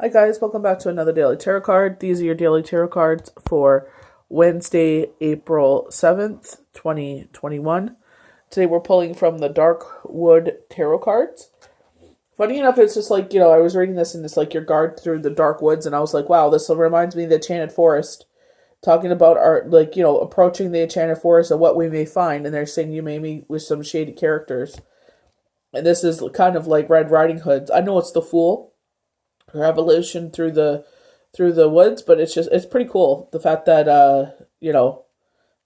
Hi guys, welcome back to another daily tarot card. These are your daily tarot cards for Wednesday, April 7th, 2021. Today we're pulling from the Dark Wood Tarot cards. Funny enough, it's just like, I was reading this and it's like your guard through the dark woods, and I was like, wow, this reminds me of the Enchanted Forest, talking about our, approaching the Enchanted Forest and what we may find, and they're saying you may meet with some shady characters. And this is kind of like Red Riding Hood. I know it's the Fool, her evolution through the woods, but it's pretty cool, the fact that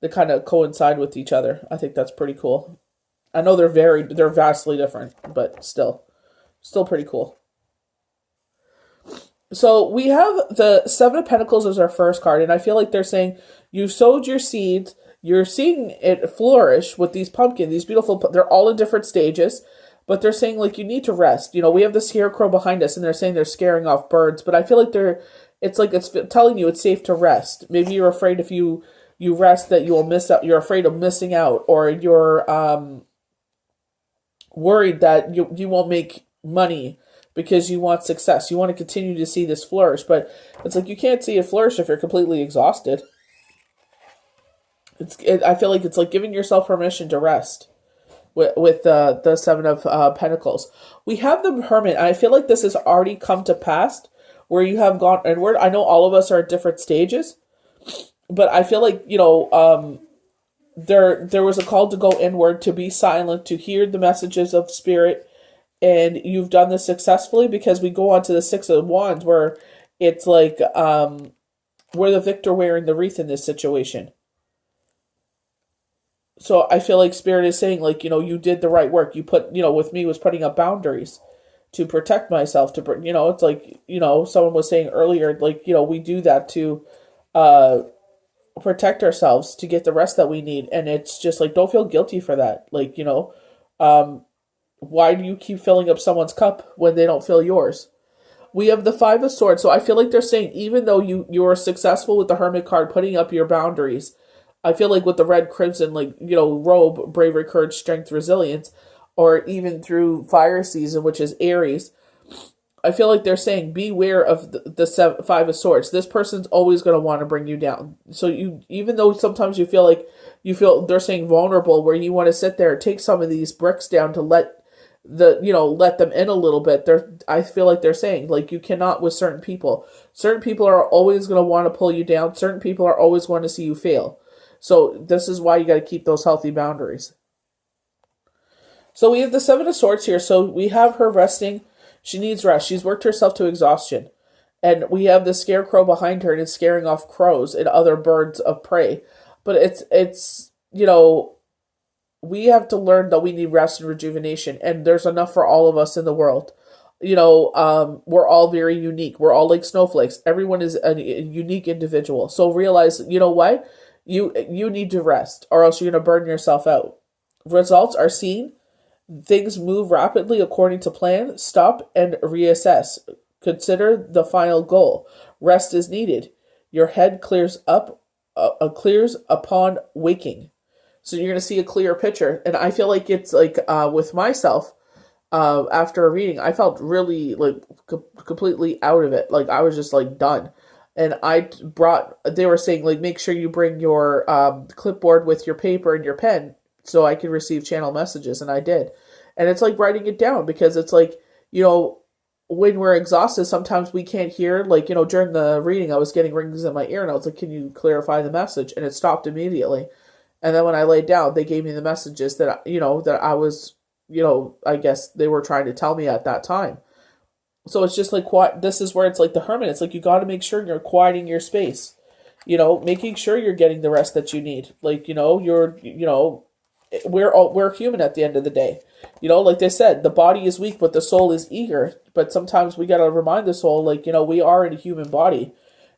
they kind of coincide with each other. I think that's pretty cool. I know they're vastly different, but still pretty cool. So we have the Seven of Pentacles as our first card, and I feel like they're saying you sowed your seeds, you're seeing it flourish with these pumpkins, these beautiful, they're all in different stages. But they're saying, like, you need to rest. We have the scarecrow behind us, and they're saying they're scaring off birds. But I feel like it's telling you it's safe to rest. Maybe you're afraid if you rest that you will miss out. You're afraid of missing out, or you're worried that you won't make money because you want success. You want to continue to see this flourish. But it's like you can't see it flourish if you're completely exhausted. I feel like it's like giving yourself permission to rest with the Seven of Pentacles. We have the Hermit, and I feel like this has already come to pass, where you have gone inward. I know all of us are at different stages, but I feel like, there was a call to go inward, to be silent, to hear the messages of Spirit, and you've done this successfully, because we go on to the Six of Wands, where it's like, we're the victor wearing the wreath in this situation. So I feel like Spirit is saying, like, you did the right work. You put, with me, was putting up boundaries to protect myself, it's like, someone was saying earlier, like, we do that to protect ourselves, to get the rest that we need. And it's just like, don't feel guilty for that. Like, why do you keep filling up someone's cup when they don't fill yours? We have the Five of Swords. So I feel like they're saying, even though you are successful with the Hermit card, putting up your boundaries, I feel like with the red crimson, robe, bravery, courage, strength, resilience, or even through fire season, which is Aries, I feel like they're saying beware of the Five of Swords. This person's always going to want to bring you down. So even though sometimes you feel they're saying vulnerable, where you want to sit there and take some of these bricks down to let them in a little bit. I feel like they're saying, like, you cannot with certain people. Certain people are always going to want to pull you down. Certain people are always going to see you fail. So this is why you got to keep those healthy boundaries. So we have the Seven of Swords here. So we have her resting. She needs rest. She's worked herself to exhaustion. And we have the scarecrow behind her, and it's scaring off crows and other birds of prey. But it's we have to learn that we need rest and rejuvenation. And there's enough for all of us in the world. We're all very unique. We're all like snowflakes. Everyone is a unique individual. So realize, what? You need to rest, or else you're going to burn yourself out. Results are seen. Things move rapidly according to plan. Stop and reassess. Consider the final goal. Rest is needed. Your head clears upon waking. So you're going to see a clear picture. And I feel like it's like with myself, after a reading, I felt really like completely out of it. Like I was just like done. And they were saying, like, make sure you bring your clipboard with your paper and your pen so I can receive channel messages. And I did. And it's like writing it down, because it's like, when we're exhausted, sometimes we can't hear, like, during the reading, I was getting rings in my ear, and I was like, can you clarify the message? And it stopped immediately. And then when I laid down, they gave me the messages that, that I was, I guess they were trying to tell me at that time. So it's just like, this is where it's like the Hermit. It's like, you got to make sure you're quieting your space, making sure you're getting the rest that you need. Like, we're human at the end of the day. Like they said, the body is weak, but the soul is eager. But sometimes we got to remind the soul, like, we are in a human body,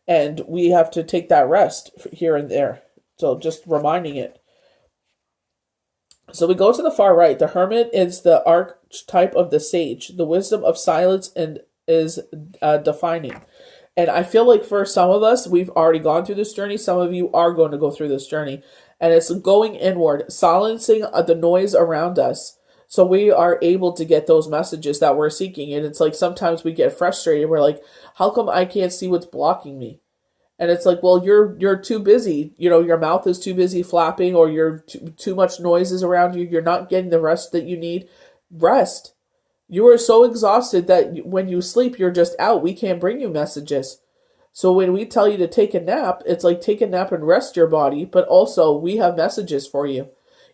and we have to take that rest here and there. So just reminding it. So we go to the far right. The Hermit is the archetype of the sage, the wisdom of silence, and is defining. And I feel like for some of us, we've already gone through this journey. Some of you are going to go through this journey. And it's going inward, silencing the noise around us, So we are able to get those messages that we're seeking. And it's like sometimes we get frustrated. We're like, how come I can't see what's blocking me? And it's like, well, you're too busy. Your mouth is too busy flapping, or you're too much noise is around you. You're not getting the rest that you need. Rest. You are so exhausted that when you sleep, you're just out. We can't bring you messages. So when we tell you to take a nap, it's like take a nap and rest your body, but also we have messages for you.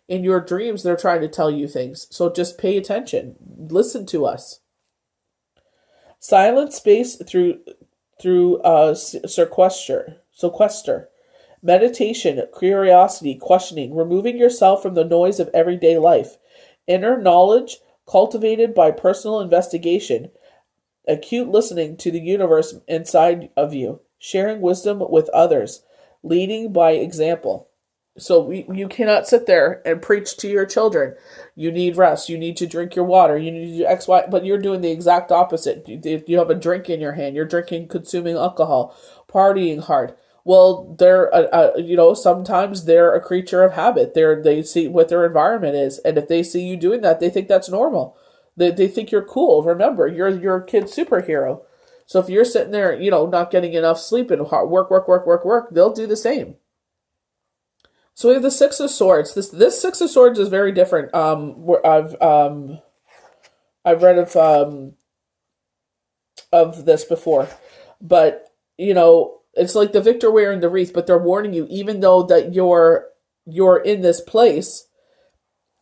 In your dreams, they're trying to tell you things. So just pay attention. Listen to us. Silent space through sequester. Meditation, curiosity, questioning, removing yourself from the noise of everyday life. Inner knowledge cultivated by personal investigation. Acute listening to the universe inside of you. Sharing wisdom with others. Leading by example. So you cannot sit there and preach to your children. You need rest. You need to drink your water. You need to do X, Y, but you're doing the exact opposite. You have a drink in your hand. You're drinking, consuming alcohol, partying hard. Well, sometimes they're a creature of habit. They see what their environment is. And if they see you doing that, they think that's normal. They think you're cool. Remember, you're a kid superhero. So if you're sitting there, not getting enough sleep and work, they'll do the same. So we have the Six of Swords. This Six of Swords is very different. I've read of this before, but it's like the victor wearing the wreath. But they're warning you, even though that you're in this place,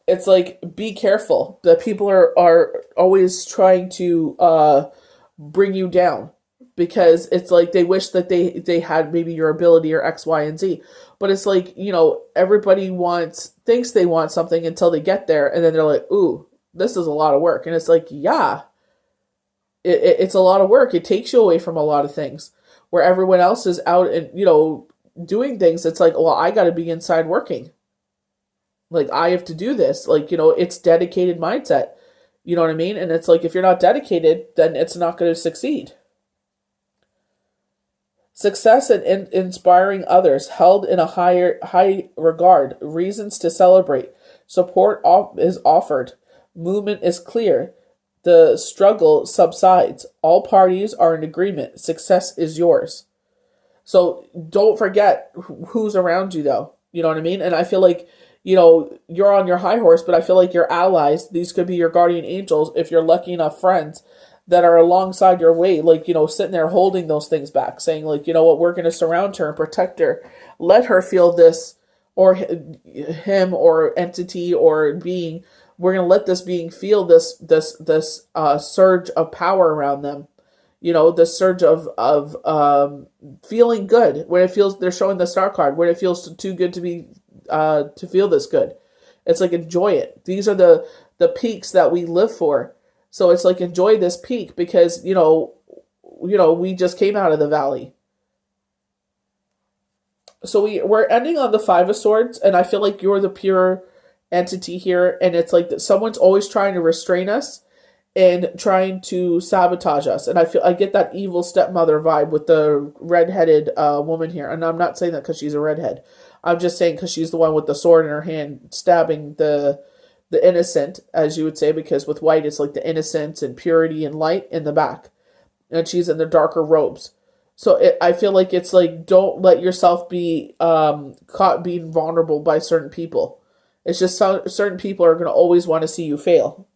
it's like be careful. That people are always trying to bring you down. Because it's like they wish that they had maybe your ability or X, Y, and Z. But it's like, everybody thinks they want something until they get there. And then they're like, ooh, this is a lot of work. And it's like, yeah, it's a lot of work. It takes you away from a lot of things. Where everyone else is out and, doing things. It's like, well, I got to be inside working. Like, I have to do this. Like, it's dedicated mindset. You know what I mean? And it's like, if you're not dedicated, then it's not going to succeed. Success and inspiring others, held in a high regard, reasons to celebrate. Support is offered. Movement is clear. The struggle subsides. All parties are in agreement. Success is yours. So don't forget who's around you, though. You know what I mean? And I feel like, you're on your high horse, but I feel like your allies, these could be your guardian angels, if you're lucky enough friends, that are alongside your way, like, sitting there holding those things back, saying, like, what, we're going to surround her and protect her. Let her feel this, or him, or entity, or being. We're going to let this being feel this surge of power around them. This surge of feeling good. When it feels, they're showing the star card, when it feels too good to be, to feel this good. It's like, enjoy it. These are the peaks that we live for. So it's like, enjoy this peak because, we just came out of the valley. So we're ending on the Five of Swords, and I feel like you're the pure entity here. And it's like that someone's always trying to restrain us and trying to sabotage us. And I get that evil stepmother vibe with the redheaded woman here. And I'm not saying that because she's a redhead. I'm just saying because she's the one with the sword in her hand stabbing the innocent, as you would say, because with white, it's like the innocence and purity and light in the back. And she's in the darker robes. So I feel like it's like, don't let yourself be caught being vulnerable by certain people. It's just certain people are going to always want to see you fail.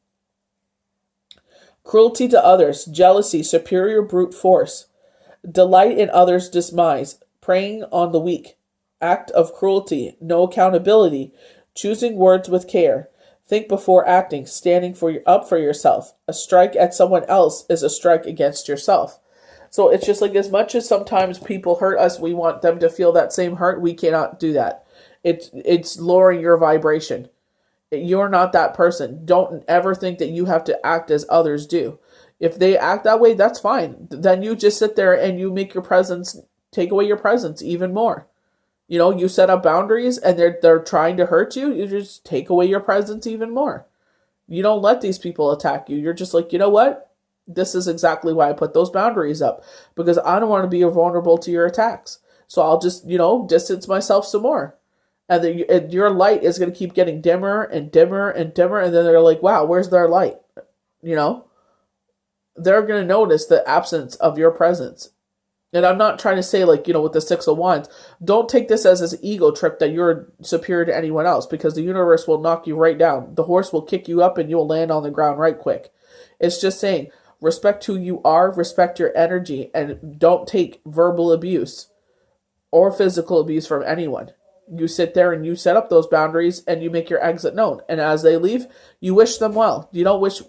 Cruelty to others, jealousy, superior brute force. Delight in others' demise, preying on the weak. Act of cruelty, no accountability. Choosing words with care. Think before acting, standing up for yourself. A strike at someone else is a strike against yourself. So it's just like, as much as sometimes people hurt us, we want them to feel that same hurt. We cannot do that. It's lowering your vibration. You're not that person. Don't ever think that you have to act as others do. If they act that way, that's fine. Then you just sit there and you make take away your presence even more. You set up boundaries and they're trying to hurt you. You just take away your presence even more. You don't let these people attack you. You're just like, you know what? This is exactly why I put those boundaries up. Because I don't want to be vulnerable to your attacks. So I'll just, distance myself some more. And your light is going to keep getting dimmer and dimmer and dimmer, and then they're like, wow, where's their light? You know, they're going to notice the absence of your presence. And I'm not trying to say, like, with the Six of Wands, don't take this as an ego trip that you're superior to anyone else, because the universe will knock you right down. The horse will kick you up and you'll land on the ground right quick. It's just saying, respect who you are, respect your energy, and don't take verbal abuse or physical abuse from anyone. You sit there and you set up those boundaries and you make your exit known. And as they leave, you wish them well. You don't wish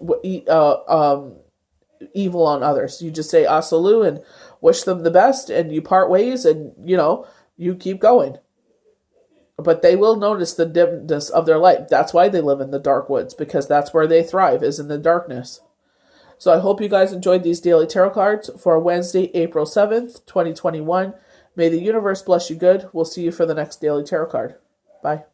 evil on others. You just say asalu and wish them the best, and you part ways, and you keep going. But they will notice the dimness of their light. That's why they live in the dark woods, because that's where they thrive, is in the darkness. So I hope you guys enjoyed these daily tarot cards for Wednesday, April 7th, 2021. May the universe bless you good. We'll see you for the next daily tarot card. Bye.